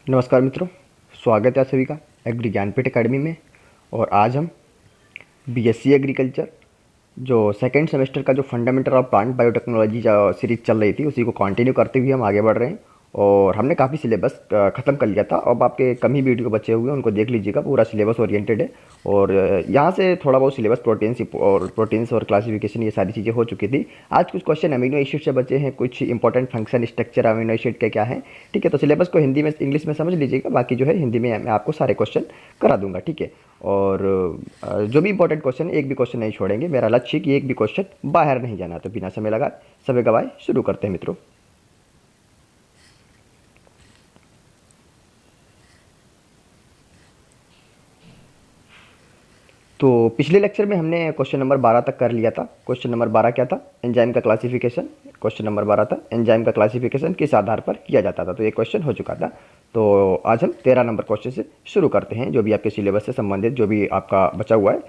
नमस्कार मित्रों, स्वागत है आप सभी का एग्री ज्ञानपीठ एकेडमी में। और आज हम बीएससी एग्रीकल्चर जो सेकेंड सेमेस्टर का जो फंडामेंटल ऑफ प्लांट बायोटेक्नोलॉजी जो सीरीज चल रही थी उसी को कंटिन्यू करते हुए हम आगे बढ़ रहे हैं। और हमने काफ़ी सिलेबस ख़त्म कर लिया था। अब आपके कम ही वीडियो बचे हुए हैं, उनको देख लीजिएगा, पूरा सिलेबस ओरिएंटेड है। और यहाँ से थोड़ा बहुत सिलेबस प्रोटीन्स और क्लासिफिकेशन ये सारी चीज़ें हो चुकी थी। आज कुछ क्वेश्चन अमीनो एसिड से बचे हैं, कुछ important function structure amino acid के क्या है। ठीक है, तो सिलेबस को हिंदी में इंग्लिश में समझ लीजिएगा, बाकी जो है हिंदी में मैं आपको सारे क्वेश्चन करा दूंगा। ठीक है, और जो भी इंपॉर्टेंट क्वेश्चन है एक भी क्वेश्चन नहीं छोड़ेंगे। मेरा लक्ष्य है कि एक भी क्वेश्चन बाहर नहीं जाना। तो बिना समय लगा समय गवाए शुरू करते हैं मित्रों। तो पिछले लेक्चर में हमने क्वेश्चन नंबर 12 तक कर लिया था। क्वेश्चन नंबर 12 क्या था? एंजाइम का क्लासिफिकेशन। क्वेश्चन नंबर 12 था एंजाइम का क्लासिफिकेशन किस आधार पर किया जाता था। तो ये क्वेश्चन हो चुका था। तो आज हम 13 नंबर क्वेश्चन से शुरू करते हैं, जो भी आपके सिलेबस से संबंधित जो भी आपका बचा हुआ है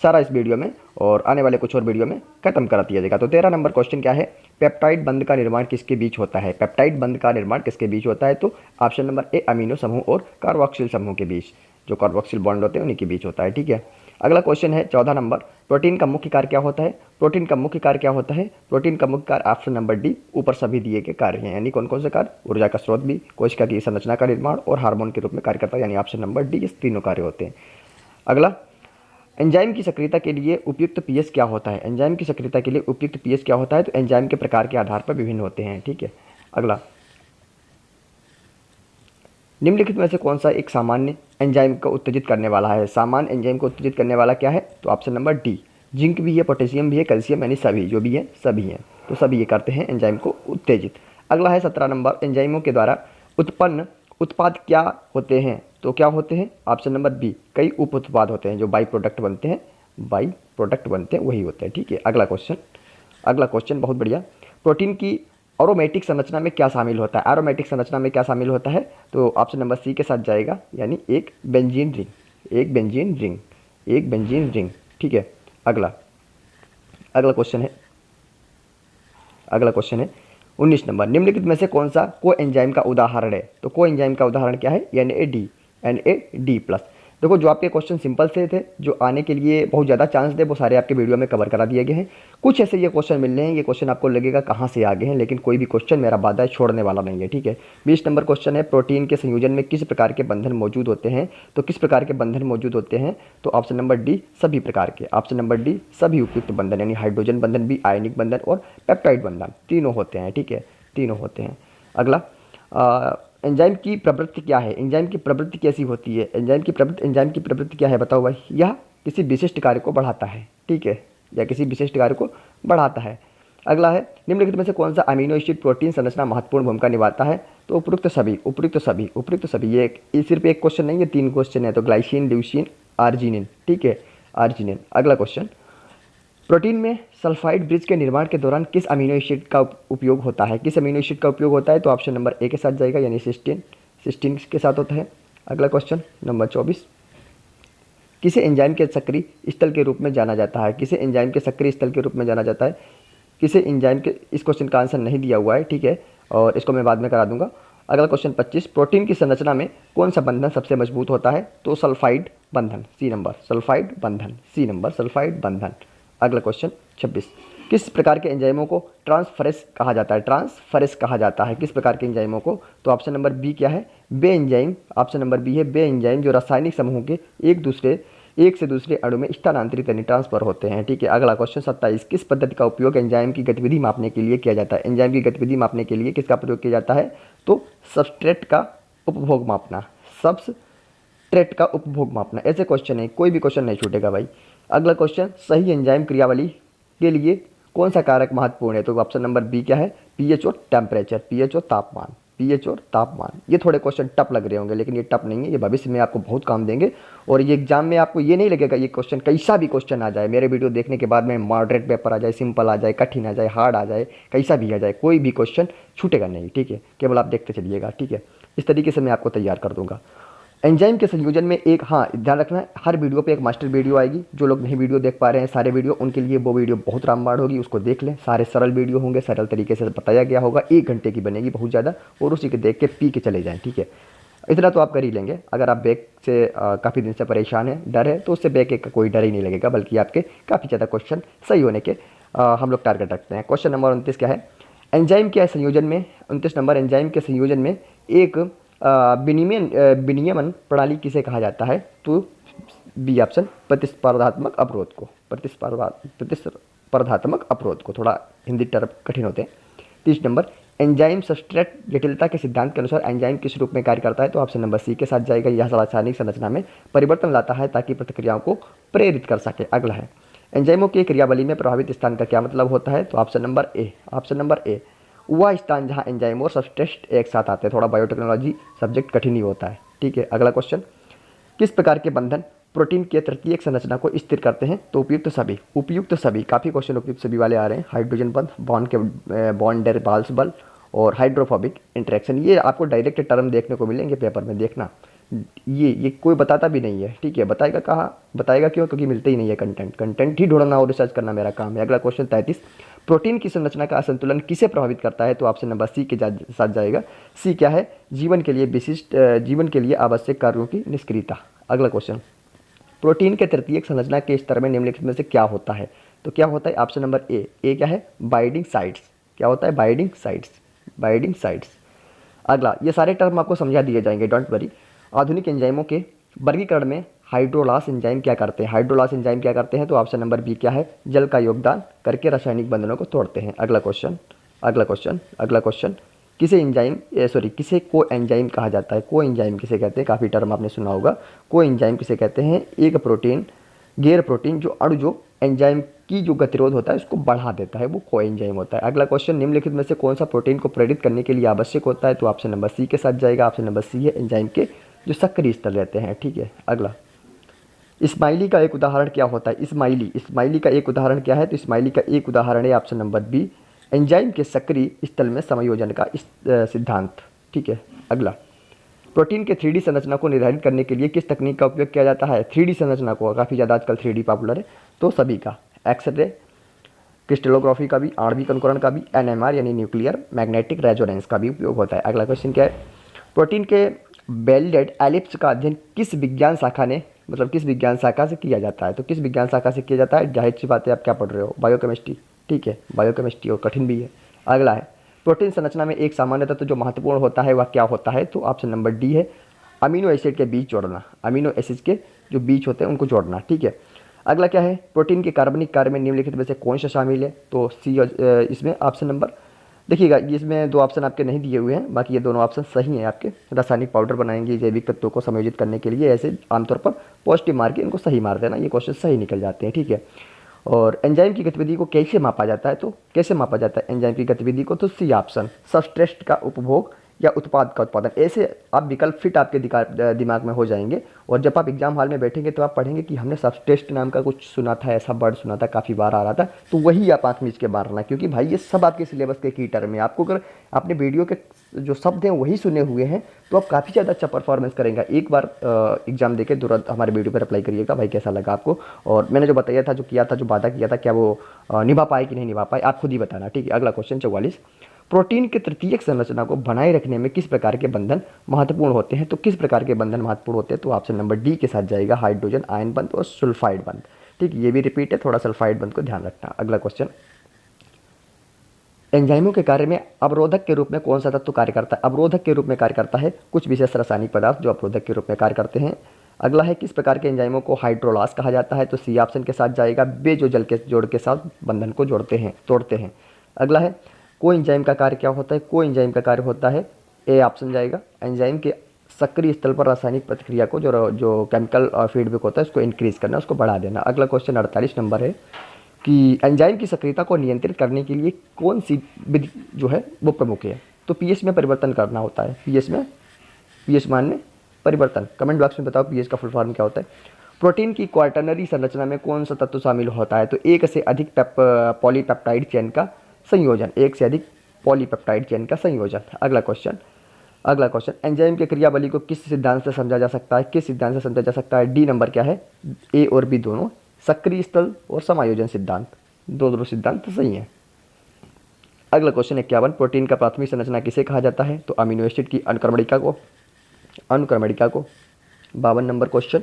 सारा इस वीडियो में और आने वाले कुछ और वीडियो में खत्म करा दिया जाएगा। तो 13 नंबर क्वेश्चन क्या है? पेप्टाइड बंध का निर्माण किसके बीच होता है? पेप्टाइड बंध का निर्माण किसके बीच होता है? तो ऑप्शन नंबर ए अमीनो समूह और कार्बोक्सिल समूह के बीच, जो कार्बोक्सिल बॉन्ड होते हैं उन्हीं के बीच होता है। ठीक है, अगला क्वेश्चन है 14 नंबर, प्रोटीन का मुख्य कार्य क्या होता है? प्रोटीन का मुख्य कार्य क्या होता है? प्रोटीन का मुख्य कार्य ऑप्शन नंबर डी ऊपर सभी दिए गए कार्य हैं। यानी कौन कौन से कार्य? ऊर्जा का स्रोत भी, कोशिका की संरचना का निर्माण और हार्मोन के रूप में कार्य करता है। यानी ऑप्शन नंबर डी, ये तीनों कार्य होते हैं। अगला, एंजाइम की सक्रियता के लिए उपयुक्त पीएच क्या होता है? एंजाइम की सक्रियता के लिए उपयुक्त पीएच क्या होता है? तो एंजाइम के प्रकार के आधार पर विभिन्न होते हैं। ठीक है, अगला, निम्नलिखित में से कौन सा एक सामान्य एंजाइम को उत्तेजित करने वाला है? सामान्य एंजाइम को उत्तेजित करने वाला क्या है? तो ऑप्शन नंबर डी, जिंक भी है, पोटेशियम भी है, कैल्शियम, यानी सभी जो भी है सभी हैं। तो सभी ये करते हैं एंजाइम को उत्तेजित। अगला है 17 नंबर, एंजाइमों के द्वारा उत्पन्न उत्पाद क्या होते हैं? तो क्या होते हैं? ऑप्शन नंबर बी, कई उप उत्पाद होते हैं, जो बाई प्रोडक्ट बनते हैं, बाई प्रोडक्ट बनते हैं वही होते हैं। ठीक है, अगला क्वेश्चन बहुत बढ़िया। प्रोटीन की एरोमेटिक संरचना में क्या शामिल होता है? एरोमेटिक संरचना में क्या शामिल होता है? तो ऑप्शन नंबर सी के साथ जाएगा, यानी एक बेंजीन रिंग, एक बेंजीन रिंग, एक बेंजीन रिंग। ठीक है, अगला क्वेश्चन है 19 नंबर, निम्नलिखित में से कौन सा को एंजाइम का उदाहरण है? तो को एंजाइम का उदाहरण क्या है? Na D plus. देखो, जो आपके क्वेश्चन सिंपल से थे, जो आने के लिए बहुत ज़्यादा चांस थे, वो सारे आपके वीडियो में कवर करा दिए गए हैं। कुछ ऐसे ये क्वेश्चन मिल रहे हैं, ये क्वेश्चन आपको लगेगा कहाँ से आ गए हैं, लेकिन कोई भी क्वेश्चन मेरा वादा है छोड़ने वाला नहीं है। ठीक है, 20 नंबर क्वेश्चन है, प्रोटीन के संयोजन में किस प्रकार के बंधन मौजूद होते हैं? तो किस प्रकार के बंधन मौजूद होते हैं? तो ऑप्शन नंबर डी, सभी प्रकार के, ऑप्शन नंबर डी सभी उपयुक्त बंधन, यानी हाइड्रोजन बंधन भी, आयनिक बंधन और पेप्टाइड बंधन तीनों होते हैं। ठीक है, तीनों होते हैं। अगला, एंजाइम की प्रवृत्ति क्या है? एंजाइम की प्रवृत्ति कैसी होती है? एंजाइम की प्रवृत्ति क्या है? बताओ भाई। यह किसी विशिष्ट कार्य को बढ़ाता है। ठीक है, या किसी विशिष्ट कार्य को बढ़ाता है। अगला है, निम्नलिखित में से कौन सा अमीनो एसिड प्रोटीन संरचना महत्वपूर्ण भूमिका निभाता है? तो उपयुक्त सभी। ये सिर्फ एक क्वेश्चन नहीं है, 3 क्वेश्चन है। तो ग्लाइसिन, ल्यूसीन, आर्जिनिन। ठीक है, आर्जिनिन। अगला क्वेश्चन, प्रोटीन में सल्फाइड ब्रिज के निर्माण के दौरान किस अमीनो एसिड का उपयोग होता है? किस अमीनो एसिड का उपयोग होता है? तो ऑप्शन नंबर ए के साथ जाएगा, यानी सिस्टीन के साथ होता है। अगला क्वेश्चन नंबर 24, किसे एंजाइम के सक्रिय स्थल के रूप में जाना जाता है? किसे एंजाइम के सक्रिय स्थल के रूप में जाना जाता है? किसे एंजाइम के, इस क्वेश्चन का आंसर नहीं दिया हुआ है। ठीक है, और इसको मैं बाद में करा दूंगा। अगला क्वेश्चन 25, प्रोटीन की संरचना में कौन सा बंधन सबसे मजबूत होता है? तो सल्फाइड बंधन, सी नंबर, सल्फाइड बंधन, सी नंबर, सल्फाइड बंधन। अगला क्वेश्चन 26, किस प्रकार के एंजाइमों को ट्रांसफरेस कहा जाता है? ट्रांसफरेस कहा जाता है किस प्रकार के एंजाइमों को? तो ऑप्शन नंबर बी क्या है? बे एंजाइम। ऑप्शन नंबर बी है बे एंजाइम, जो रासायनिक समूह के एक से दूसरे अणु में स्थानांतरित यानी ट्रांसफर होते हैं। ठीक है, अगला क्वेश्चन 27, किस पद्धति का उपयोग एंजाइम की गतिविधि मापने के लिए किया जाता है? एंजाइम की गतिविधि मापने के लिए किसका प्रयोग किया जाता है? तो सबस्ट्रेट का उपभोग मापना, सबस्ट्रेट का उपभोग मापना। ऐसे क्वेश्चन है, कोई भी क्वेश्चन नहीं छूटेगा भाई। अगला क्वेश्चन, सही एंजाइम क्रियावली के लिए कौन सा कारक महत्वपूर्ण है? तो ऑप्शन नंबर बी क्या है? पीएच और टेम्परेचर, पीएच और तापमान, पीएच और तापमान। ये थोड़े क्वेश्चन टफ लग रहे होंगे, लेकिन ये टफ नहीं है, ये भविष्य में आपको बहुत काम देंगे। और ये एग्जाम में आपको ये नहीं लगेगा ये क्वेश्चन, कैसा भी क्वेश्चन आ जाए मेरे वीडियो देखने के बाद में, मॉडरेट पेपर आ जाए, सिंपल आ जाए, कठिन आ जाए, हार्ड आ जाए, कैसा भी आ जाए, कोई भी क्वेश्चन छूटेगा नहीं। ठीक है, केवल आप देखते चलिएगा। ठीक है, इस तरीके से मैं आपको तैयार कर दूंगा। एंजाइम के संयोजन में एक, हाँ ध्यान रखना है, हर वीडियो पे एक मास्टर वीडियो आएगी। जो लोग नहीं वीडियो देख पा रहे हैं सारे वीडियो, उनके लिए वो वीडियो बहुत रामबाण होगी, उसको देख लें। सारे सरल वीडियो होंगे, सरल तरीके से बताया गया होगा, 1 घंटे की बनेगी बहुत ज़्यादा, और उसी के देख के पी के चले जाएँ। ठीक है, इतना तो आप कर ही लेंगे। अगर आप बैक से काफ़ी दिन से परेशान हैं, डर है, तो उससे बैक का कोई डर ही नहीं लगेगा, बल्कि आपके काफ़ी ज़्यादा क्वेश्चन सही होने के हम लोग टारगेट रखते हैं। क्वेश्चन नंबर 29 क्या है? एंजाइम के संयोजन में 29 नंबर, एंजाइम के संयोजन में एक विनियमन प्रणाली किसे कहा जाता है? तो बी ऑप्शन, प्रतिस्पर्धात्मक अवरोध को। प्रतिस्पर्धात्मक अवरोध को, थोड़ा हिंदी टर्म कठिन होते हैं। 30 नंबर, एंजाइम सबस्ट्रेट जटिलता के सिद्धांत के अनुसार एंजाइम किस रूप में कार्य करता है? तो ऑप्शन नंबर सी के साथ जाएगा। यह रासायनिक संरचना में परिवर्तन लाता है ताकि प्रतिक्रियाओं को प्रेरित कर सके। अगला है, एंजाइमों की क्रियावली में प्रभावित स्थान का क्या मतलब होता है? तो option number A, option number A, वह स्थान जहां एंजाइम और सबस्ट्रेट एक साथ आते हैं। थोड़ा बायोटेक्नोलॉजी सब्जेक्ट कठिन ही होता है, ठीक है। अगला क्वेश्चन, किस प्रकार के बंधन प्रोटीन के तृतीयक संरचना को स्थिर करते हैं? तो उपयुक्त सभी, उपयुक्त सभी, काफ़ी क्वेश्चन उपयुक्त सभी वाले आ रहे हैं। हाइड्रोजन बंध, बॉन्ड डेर बाल्स बल और हाइड्रोफोबिक इंटरेक्शन, ये आपको डायरेक्ट टर्म देखने को मिलेंगे पेपर में, देखना। ये कोई बताता भी नहीं है, ठीक है। बताएगा कहाँ, बताएगा क्यों? क्योंकि मिलते ही नहीं है कंटेंट, कंटेंट ही ढूंढना और रिसर्च करना मेरा काम है। अगला क्वेश्चन 33, प्रोटीन की संरचना का असंतुलन किसे प्रभावित करता है? तो ऑप्शन नंबर सी के साथ जाएगा। सी क्या है? जीवन के लिए विशिष्ट, जीवन के लिए आवश्यक कार्यों की निष्क्रियता। अगला क्वेश्चन, प्रोटीन के तृतीयक संरचना के स्तर में निम्नलिखित में से क्या होता है? तो क्या होता है? ऑप्शन नंबर ए, ए क्या है? Binding sites. क्या होता है? Binding sites, binding sites. अगला, ये सारे टर्म आपको समझा दिए जाएंगे, डोंट वरी। आधुनिक एंजाइमों के वर्गीकरण में हाइड्रोलास एंजाइम क्या करते हैं? हाइड्रोलास एंजाइम क्या करते हैं? तो ऑप्शन नंबर बी क्या है? जल का योगदान करके रासायनिक बंधनों को तोड़ते हैं। अगला क्वेश्चन, अगला क्वेश्चन, अगला क्वेश्चन, किसे एंजाइम किसे को एंजाइम कहा जाता है? को एंजाइम किसे कहते हैं? काफ़ी टर्म आपने सुना होगा। को एंजाइम किसे कहते हैं? एक प्रोटीन, गैर प्रोटीन जो अणु जो एंजाइम की जो गतिरोध होता है उसको बढ़ा देता है, वो को एंजाइम होता है। अगला क्वेश्चन, निम्नलिखित में से कौन सा प्रोटीन को प्रेरित करने के लिए आवश्यक होता है? तो ऑप्शन नंबर सी के साथ जाएगा। ऑप्शन नंबर सी है एंजाइम के जो सक्रिय स्तर रहते हैं, ठीक है। अगला, स्माइली का एक उदाहरण क्या होता है? स्माइली, स्माइली का एक उदाहरण क्या है? तो स्माइली का एक उदाहरण है ऑप्शन नंबर बी, एंजाइम के सक्रिय स्थल में समायोजन का सिद्धांत, ठीक है। अगला, प्रोटीन के 3D संरचना को निर्धारित करने के लिए किस तकनीक का उपयोग किया जाता है? 3D संरचना को, काफ़ी ज़्यादा आजकल 3D पॉपुलर है, तो सभी का, एक्सरे, क्रिस्टलोग्राफी का भी, आणविक अनुकरण का भी, NMR यानी न्यूक्लियर मैग्नेटिक रेजोनेंस का भी उपयोग होता है। अगला क्वेश्चन क्या है? प्रोटीन के बेल्डेड एलिप्स का अध्ययन किस विज्ञान शाखा ने, मतलब किस विज्ञान शाखा से किया जाता है? तो किस विज्ञान शाखा से किया जाता है? जाहिर सी बात है, आप क्या पढ़ रहे हो? बायोकेमिस्ट्री, ठीक है, बायोकेमिस्ट्री, और कठिन भी है। अगला है, प्रोटीन संरचना में एक सामान्य तत्व जो महत्वपूर्ण होता है वह क्या होता है? तो ऑप्शन नंबर डी है, अमीनो एसिड के बीच जोड़ना, अमीनो एसिड के जो बीच होते हैं उनको जोड़ना, ठीक है। अगला क्या है? प्रोटीन के कार्बनिक कार्य में निम्नलिखित में से कौन सा शामिल है? तो सी, इसमें ऑप्शन नंबर, देखिएगा इसमें दो ऑप्शन आपके नहीं दिए हुए हैं, बाकी ये दोनों ऑप्शन सही हैं आपके। रासायनिक पाउडर बनाएंगे जैविक तत्वों को समायोजित करने के लिए, ऐसे आमतौर पर पॉजिटिव मार के इनको सही मार देना, ये क्वेश्चन सही निकल जाते हैं, ठीक है। और एंजाइम की गतिविधि को कैसे मापा जाता है? तो कैसे मापा जाता है एंजाइम की गतिविधि को? तो सी ऑप्शन, सबस्ट्रेट का उपभोग या उत्पाद का उत्पादन। ऐसे आप विकल्प फिट आपके दिमाग में हो जाएंगे, और जब आप एग्जाम हॉल में बैठेंगे तो आप पढ़ेंगे कि हमने सबस्ट्रेट नाम का कुछ सुना था, ऐसा वर्ड सुना था, काफ़ी बार आ रहा था, तो वही आप आँख मीच के मारना, क्योंकि भाई ये सब आपके सिलेबस के की टर्म है। आपको अगर आपने वीडियो के जो शब्द हैं वही सुने हुए हैं तो आप काफ़ी ज़्यादा अच्छा परफॉर्मेंस करेंगे। एक बार एग्जाम देके तुरंत हमारे वीडियो पर अप्लाई करिएगा भाई, कैसा लगा आपको, और मैंने जो बताया था, जो किया था, जो वादा किया था, क्या वो निभा पाए कि नहीं निभा पाए, आप खुद ही बताना, ठीक है। अगला क्वेश्चन 44, प्रोटीन के तृतीयक संरचना को बनाए रखने में किस प्रकार के बंधन महत्वपूर्ण होते हैं? तो किस प्रकार के बंधन महत्वपूर्ण होते हैं? तो ऑप्शन नंबर डी के साथ जाएगा, हाइड्रोजन आयन बंध और सल्फाइड बंध, ठीक, ये भी रिपीट है, थोड़ा सल्फाइड बंध को ध्यान रखना। अगला क्वेश्चन, एंजाइमों के कार्य में अवरोधक के रूप में कौन सा तत्व कार्य करता है? अवरोधक के रूप में कार्य करता है कुछ विशेष रासायनिक पदार्थ जो अवरोधक के रूप में कार्य करते हैं। अगला है, किस प्रकार के एंजाइमों को हाइड्रोलास कहा जाता है? तो सी ऑप्शन के साथ जाएगा, वे जो जल के जोड़ के साथ बंधन को जोड़ते हैं, तोड़ते हैं। अगला है, को एंजाइम का कार्य क्या होता है? को एंजाइम का कार्य होता है, ए ऑप्शन जाएगा, एंजाइम के सक्रिय स्थल पर रासायनिक प्रतिक्रिया को जो केमिकल फीडबैक होता है उसको इंक्रीज करना, उसको बढ़ा देना। अगला क्वेश्चन 48 नंबर है कि एंजाइम की सक्रियता को नियंत्रित करने के लिए कौन सी विधि जो है वो प्रमुख है? तो पीएच में परिवर्तन करना होता है, पीएच मान में परिवर्तन। कमेंट बॉक्स में बताओ पीएच का फुल फॉर्म क्या होता है। प्रोटीन की क्वार्टनरी संरचना में कौन सा तत्व शामिल होता है? तो एक से अधिक पॉलीपेप्टाइड चेन का संयोजन, एक से अधिक पॉलीपेप्टाइड चेन का संयोजन। अगला क्वेश्चन, एंजाइम की क्रियावली को किस सिद्धांत से समझा जा सकता है? किस सिद्धांत से समझा जा सकता है? डी नंबर क्या है? ए और बी दोनों, सक्रिय स्थल और समायोजन सिद्धांत, दोनों सिद्धांत सही हैं। अगला क्वेश्चन 51, प्रोटीन का प्राथमिक संरचना किसे कहा जाता है? तो अमीनो एसिड की अनुक्रमणिका को। अनुक्रमणिका को। 52 नंबर क्वेश्चन,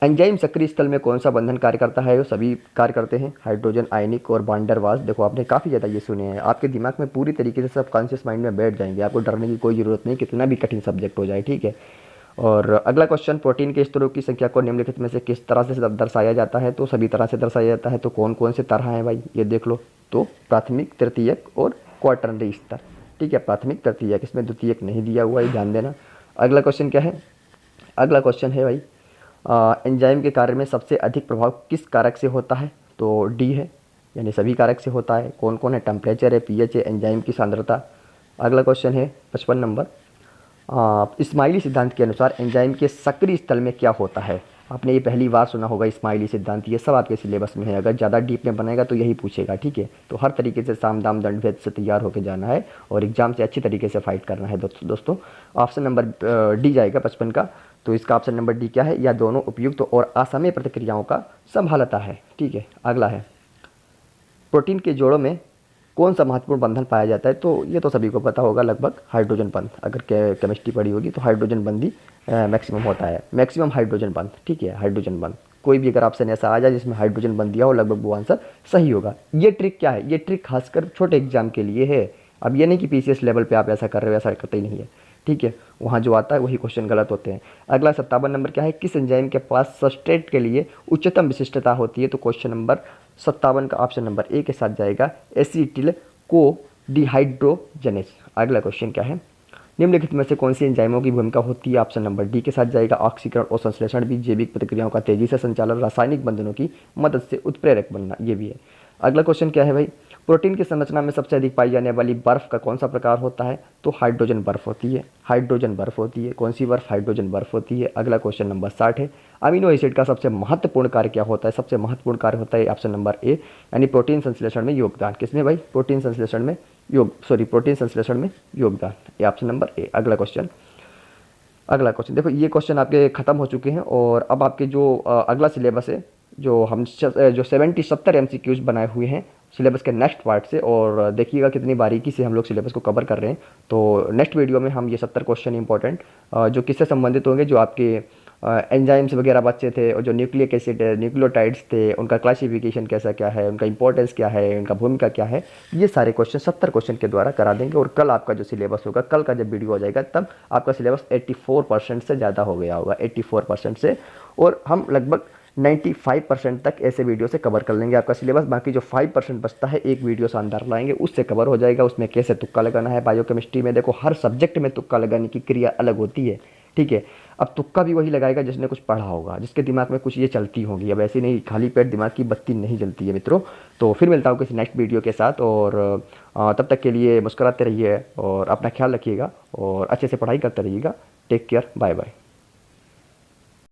एंजाइम सक्रिय स्थल में कौन सा बंधन कार्य करता है? वो सभी कार्य करते हैं, हाइड्रोजन आयनिक और वान डेर वाल्स। देखो आपने काफ़ी ज़्यादा ये सुने हैं, आपके दिमाग में पूरी तरीके से सब कॉन्शियस माइंड में बैठ जाएंगे, आपको डरने की कोई ज़रूरत नहीं, कितना भी कठिन सब्जेक्ट हो जाए, ठीक है। और अगला क्वेश्चन, प्रोटीन के स्तरों की संख्या को निम्नलिखित में से किस तरह से दर्शाया जाता है? तो सभी तरह से दर्शाया जाता है। तो कौन कौन से तरह हैं भाई, ये देख लो। तो प्राथमिक, तृतीयक और क्वाटरनरी स्तर, ठीक है। प्राथमिक, तृतीयक, इसमें द्वितीयक नहीं दिया हुआ है, ध्यान देना। अगला क्वेश्चन क्या है? अगला क्वेश्चन है भाई, एंजाइम के कार्य में सबसे अधिक प्रभाव किस कारक से होता है? तो डी है, यानी सभी कारक से होता है। कौन कौन है? टेम्परेचर है, पीएच है, एंजाइम की सांद्रता। अगला क्वेश्चन है 55 नंबर, इस्माइली सिद्धांत के अनुसार एंजाइम के सक्रिय स्थल में क्या होता है? आपने ये पहली बार सुना होगा इस्माइली सिद्धांत, ये सब आपके सिलेबस में है, अगर ज़्यादा डीप में बनेगा तो यही पूछेगा, ठीक है। तो हर तरीके से साम दाम दंड भेद से तैयार होकर जाना है और एग्जाम से अच्छी तरीके से फाइट करना है दोस्तों। ऑप्शन नंबर डी जाएगा 55 का। तो इसका ऑप्शन नंबर डी क्या है? या दोनों उपयुक्त और असमय प्रतिक्रियाओं का संभालता है, ठीक है। अगला है, प्रोटीन के जोड़ों में कौन सा महत्वपूर्ण बंधन पाया जाता है? तो ये तो सभी को पता होगा लगभग, हाइड्रोजन बंध। अगर केमिस्ट्री पढ़ी होगी तो हाइड्रोजन बंध ही मैक्सिमम होता है, मैक्सिमम हाइड्रोजन बंध, ठीक है। हाइड्रोजन बंध, कोई भी अगर ऑप्शन ऐसा आ जाए जिसमें हाइड्रोजन बंध दिया हो, लगभग वो आंसर सही होगा। ये ट्रिक क्या है? ये ट्रिक खासकर छोटे एग्जाम के लिए है। अब ये नहीं कि पीसीएस लेवल पे आप ऐसा कर रहे हो, ऐसा करते ही नहीं है, ठीक है। वहाँ जो आता है वही क्वेश्चन गलत होते हैं। अगला 57 नंबर क्या है? किस एंजाइम के पास सबस्ट्रेट के लिए उच्चतम विशिष्टता होती है? तो क्वेश्चन नंबर 57 का ऑप्शन नंबर ए के साथ जाएगा, एसिटिल को डिहाइड्रोजनेज। अगला क्वेश्चन क्या है? निम्नलिखित में से कौन सी एंजाइमों की भूमिका होती है? ऑप्शन नंबर डी के साथ जाएगा, ऑक्सीकरण और संश्लेषण भी, जैविक प्रतिक्रियाओं का तेजी से संचालन, रासायनिक बंधनों की मदद से उत्प्रेरक बनना, ये भी है। अगला क्वेश्चन क्या है भाई? प्रोटीन की संरचना में सबसे अधिक पाई जाने वाली बर्फ का कौन सा प्रकार होता है? तो हाइड्रोजन बर्फ होती है, हाइड्रोजन बर्फ होती है। कौन सी बर्फ? हाइड्रोजन बर्फ होती है। अगला क्वेश्चन नंबर 60 है, अमीनो एसिड का सबसे महत्वपूर्ण कार्य क्या होता है? सबसे महत्वपूर्ण कार्य होता है ऑप्शन नंबर ए, यानी प्रोटीन संश्लेषण में योगदान। किसमें भाई? प्रोटीन संश्लेषण में प्रोटीन संश्लेषण में योगदान, ये ऑप्शन नंबर ए। अगला क्वेश्चन देखो, ये क्वेश्चन आपके खत्म हो चुके हैं और अब आपके जो अगला सिलेबस है, जो 70 MCQs बनाए हुए हैं सिलेबस के नेक्स्ट पार्ट से, और देखिएगा कितनी बारीकी से हम लोग सिलेबस को कवर कर रहे हैं। तो नेक्स्ट वीडियो में हम ये 70 क्वेश्चन इंपॉर्टेंट जो किससे संबंधित होंगे, जो आपके एंजाइम्स वगैरह बच्चे थे और जो न्यूक्लिक एसिड है, न्यूक्लियोटाइड्स थे, उनका क्लासिफिकेशन कैसा क्या है, उनका इंपॉर्टेंस क्या है, उनका भूमिका क्या है, ये सारे क्वेश्चन 70 क्वेश्चन के द्वारा करा देंगे। और कल आपका जो सिलेबस होगा, कल का जब वीडियो हो जाएगा तब आपका सिलेबस 84% से ज़्यादा हो गया होगा, 84% से, और हम लगभग 95% तक ऐसे वीडियो से कवर कर लेंगे आपका सिलेबस। बाकी जो 5% बचता है, एक वीडियो शानदार लाएंगे, उससे कवर हो जाएगा। उसमें कैसे तुक्का लगाना है, बायोकेमिस्ट्री में देखो हर सब्जेक्ट में तुक्का लगाने की क्रिया अलग होती है, ठीक है। अब तुक्का भी वही लगाएगा जिसने कुछ पढ़ा होगा, जिसके दिमाग में कुछ ये चलती होगी। अब ऐसे नहीं, खाली पेट दिमाग की बत्ती नहीं जलती है मित्रों। तो फिर मिलता हूँ किसी नेक्स्ट वीडियो के साथ, और तब तक के लिए मुस्कुराते रहिए और अपना ख्याल रखिएगा और अच्छे से पढ़ाई करते रहिएगा। Take care, bye bye.